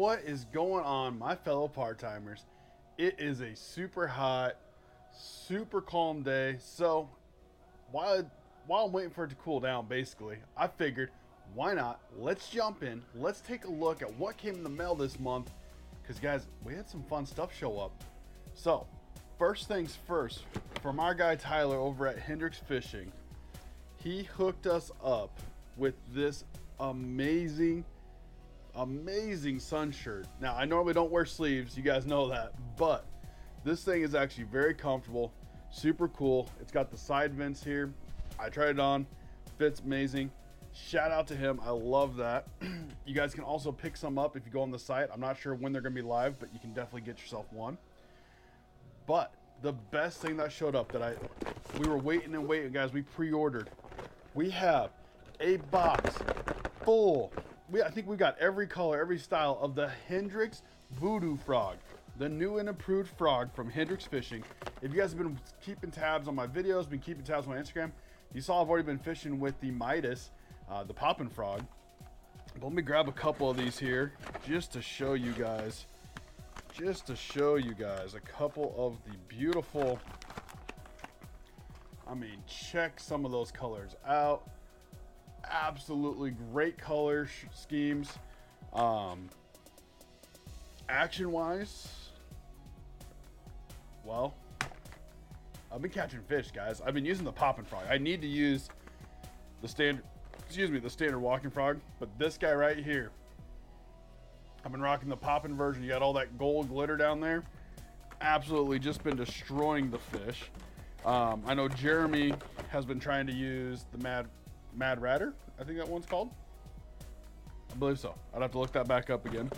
What is going on, my fellow part-timers? It is a super hot, super calm day. So while I'm waiting for it to cool down, basically, I figured, why not? Let's jump in. Let's take a look at what came in the mail this month. Because, guys, we had some fun stuff show up. So, first things first, from our guy Tyler over at Hendrix Fishing, he hooked us up with this amazing sun shirt. Now, I normally don't wear sleeves, you guys know that, but this thing is actually very comfortable, super cool. It's got the side vents here. I tried it on, fits amazing. Shout out to him, I love that. You guys can also pick some up if you go on the site. I'm not sure when they're gonna be live, but you can definitely get yourself one. But the best thing that showed up that we were waiting and waiting, guys, we pre-ordered. We have a box full. I think we got every color, every style of the Hendrix Voodoo frog, the new and improved frog from Hendrix Fishing. If you guys have been keeping tabs on my videos, been keeping tabs on my Instagram, you saw I've already been fishing with the Midas, the poppin' frog. But let me grab a couple of these here just to show you guys. A couple of the beautiful, I mean, check some of those colors out. Absolutely great color schemes. Action wise, well, I've been catching fish, guys. I've been using the poppin' frog. I need to use the standard walking frog, but this guy right here, I've been rocking the poppin' version. You got all that gold glitter down there. Absolutely just been destroying the fish. I know Jeremy has been trying to use the Mad Ratter, I think that one's called. I believe so. I'd have to look that back up again.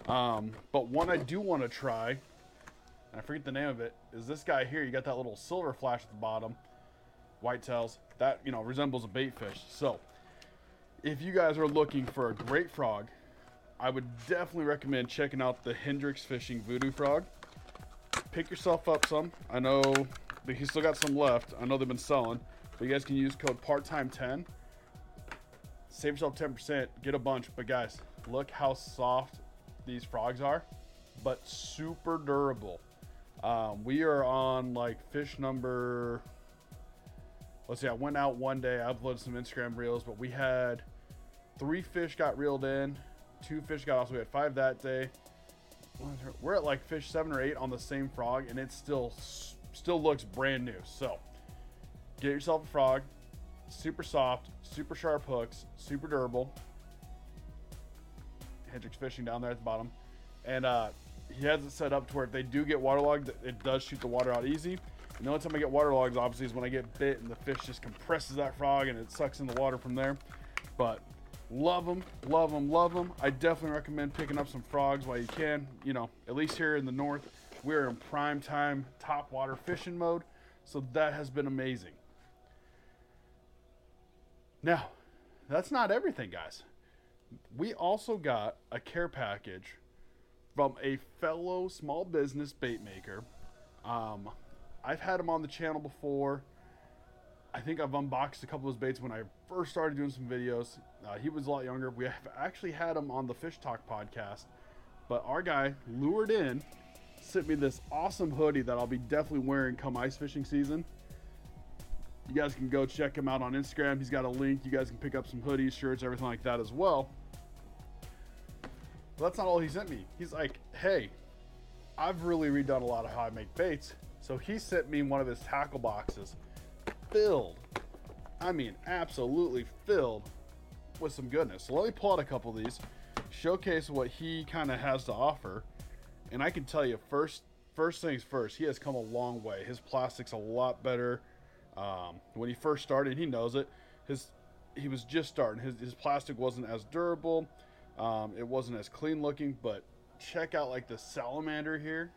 But one I do want to try, and I forget the name of it, is this guy here. You got that little silver flash at the bottom, whitetails. That, you know, resembles a bait fish. So, if you guys are looking for a great frog, I would definitely recommend checking out the Hendrix Fishing Voodoo frog. Pick yourself up some. I know that he's still got some left. I know they've been selling. But you guys can use code PARTTIME10. Save yourself 10%. Get a bunch. But guys, look how soft these frogs are. But super durable. We are on like fish number... Let's see, I went out one day. I uploaded some Instagram reels. But we had 3 fish got reeled in. 2 fish got off. So we had 5 that day. We're at like fish 7 or 8 on the same frog. And it still looks brand new. So... get yourself a frog, super soft, super sharp hooks, super durable. Hendrix Fishing down there at the bottom. And he has it set up to where if they do get waterlogged, it does shoot the water out easy. And the only time I get waterlogged, obviously, is when I get bit and the fish just compresses that frog and it sucks in the water from there. But love them, love them, love them. I definitely recommend picking up some frogs while you can. You know, at least here in the north, we're in prime time topwater fishing mode. So that has been amazing. Now, that's not everything, guys. We also got a care package from a fellow small business bait maker. I've had him on the channel before. I think I've unboxed a couple of his baits when I first started doing some videos. He was a lot younger. We have actually had him on the Fish Talk podcast. But our guy, Lured In, sent me this awesome hoodie that I'll be definitely wearing come ice fishing season. You guys can go check him out on Instagram. He's got a link. You guys can pick up some hoodies, shirts, everything like that as well. But that's not all he sent me. He's like, hey, I've really redone a lot of how I make baits. So he sent me one of his tackle boxes filled. I mean, absolutely filled with some goodness. So let me pull out a couple of these, showcase what he kind of has to offer. And I can tell you, first things first, he has come a long way. His plastic's a lot better. When he first started, he knows it. He was just starting. His plastic wasn't as durable. It wasn't as clean looking, but check out like the salamander here.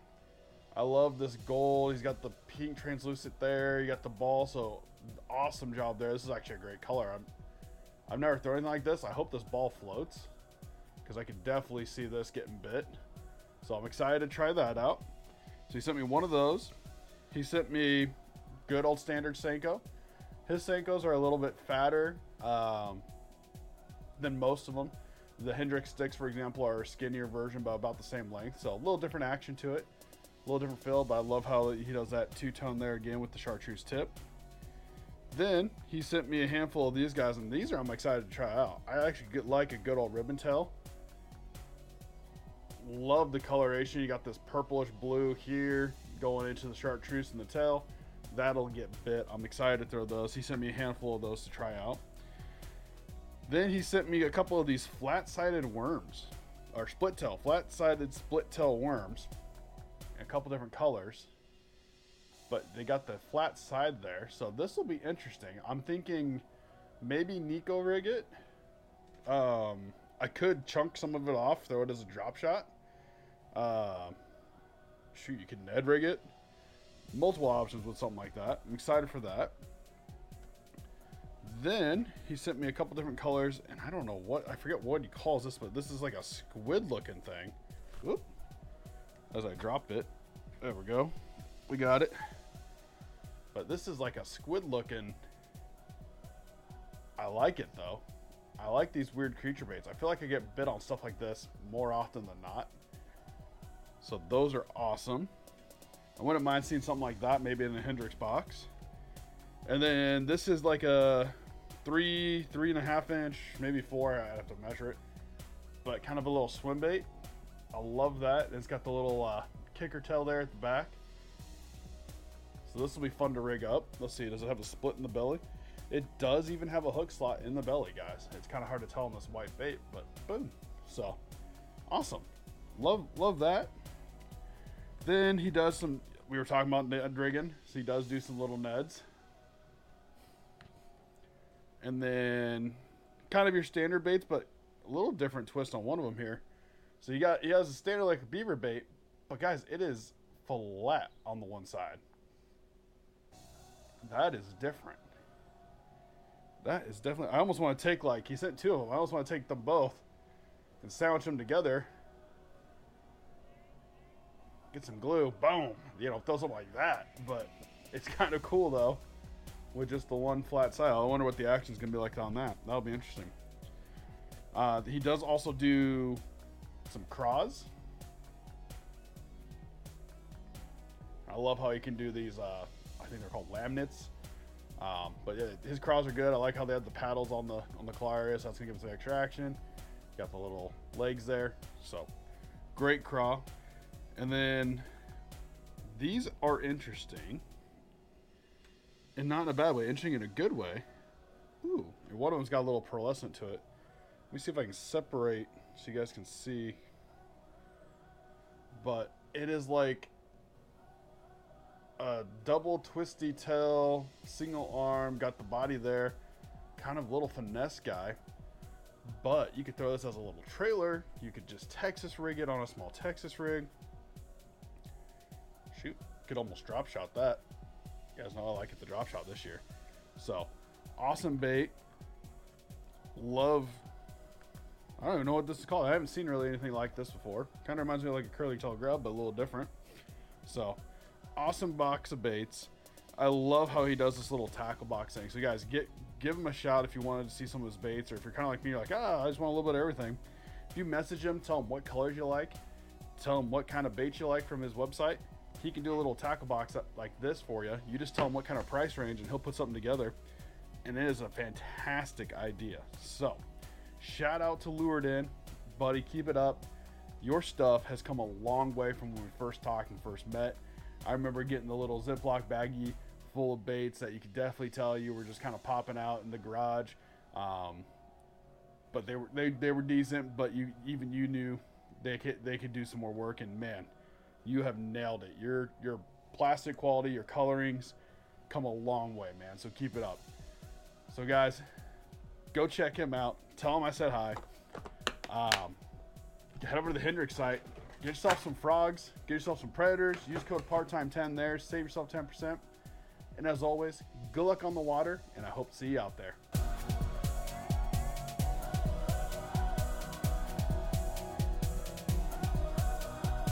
I love this gold. He's got the pink translucent there. You got the ball. So awesome job there. This is actually a great color. I've never thrown anything like this. I hope this ball floats because I could definitely see this getting bit. So I'm excited to try that out. So he sent me one of those. He sent me good old standard Senko. His Senkos are a little bit fatter than most of them. The Hendrix sticks, for example, are a skinnier version, but about the same length. So a little different action to it, a little different feel, but I love how he does that two-tone there again with the chartreuse tip. Then he sent me a handful of these guys, and these are I'm excited to try out. I actually like a good old ribbon tail. Love the coloration. You got this purplish blue here going into the chartreuse and the tail. That'll get bit. I'm excited to throw those. He sent me a handful of those to try out. Then he sent me a couple of these flat-sided worms, or split tail, flat-sided split tail worms, a couple different colors, but they got the flat side there. So this will be interesting. I'm thinking maybe Nico rig it. I could chunk some of it off, throw it as a drop shot. Shoot, you can Ned rig it. Multiple options with something like that. I'm excited for that. Then he sent me a couple different colors, and I don't know what, I forget what he calls this, but this is like a squid looking thing. Whoop. As I drop it. There we go. We got it. But this is like a squid looking. I like it though. I like these weird creature baits. I feel like I get bit on stuff like this more often than not. So those are awesome. I wouldn't mind seeing something like that maybe in the Hendrix box. And then this is like a 3.5 inch, maybe 4. I have to measure it, but kind of a little swim bait. I love that. It's got the little kicker tail there at the back. So this will be fun to rig up. Let's see, does it have a split in the belly? It does even have a hook slot in the belly, guys. It's kind of hard to tell on this white bait, but boom. So awesome. Love that. Then he does some, we were talking about Ned rigging, so he does do some little Neds. And then kind of your standard baits, but a little different twist on one of them here. So he has a standard like a beaver bait, but guys, it is flat on the one side. That is different. That is definitely, I almost want to take, like, he sent 2 of them. I almost want to take them both and sandwich them together. Get some glue, boom. You know, throw something like that. But it's kind of cool though, with just the one flat side. I wonder what the action's gonna be like on that. That'll be interesting. He does also do some craws. I love how he can do these, I think they're called laminates. But yeah, his craws are good. I like how they have the paddles on the claw area, so that's gonna give us extra action. Got the little legs there, so great craw. And then these are interesting, and not in a bad way, interesting in a good way. Ooh, and one of them's got a little pearlescent to it. Let me see if I can separate so you guys can see. But it is like a double twisty tail, single arm, got the body there, kind of little finesse guy. But you could throw this as a little trailer. You could just Texas rig it on a small Texas rig. Shoot, could almost drop shot that. You guys know I like it to drop shot this year. So awesome bait. Love, I don't even know what this is called. I haven't seen really anything like this before. Kind of reminds me of like a curly tail grub, but a little different. So awesome box of baits. I love how he does this little tackle box thing. So guys, give him a shout if you wanted to see some of his baits, or if you're kind of like me, you're like, I just want a little bit of everything. If you message him, tell him what colors you like, tell him what kind of bait you like from his website. He can do a little tackle box like this for you. You just tell him what kind of price range and he'll put something together. And it is a fantastic idea. So shout out to Lured In, buddy, keep it up. Your stuff has come a long way from when we first talked and first met. I remember getting the little Ziploc baggie full of baits that you could definitely tell you were just kind of popping out in the garage. But they were decent, but you knew they could do some more work, and man, you have nailed it. Your plastic quality, your colorings come a long way, man. So keep it up. So guys, go check him out. Tell him I said hi. Head over to the Hendrix site. Get yourself some frogs. Get yourself some predators. Use code PARTTIME10 there. Save yourself 10%. And as always, good luck on the water, and I hope to see you out there.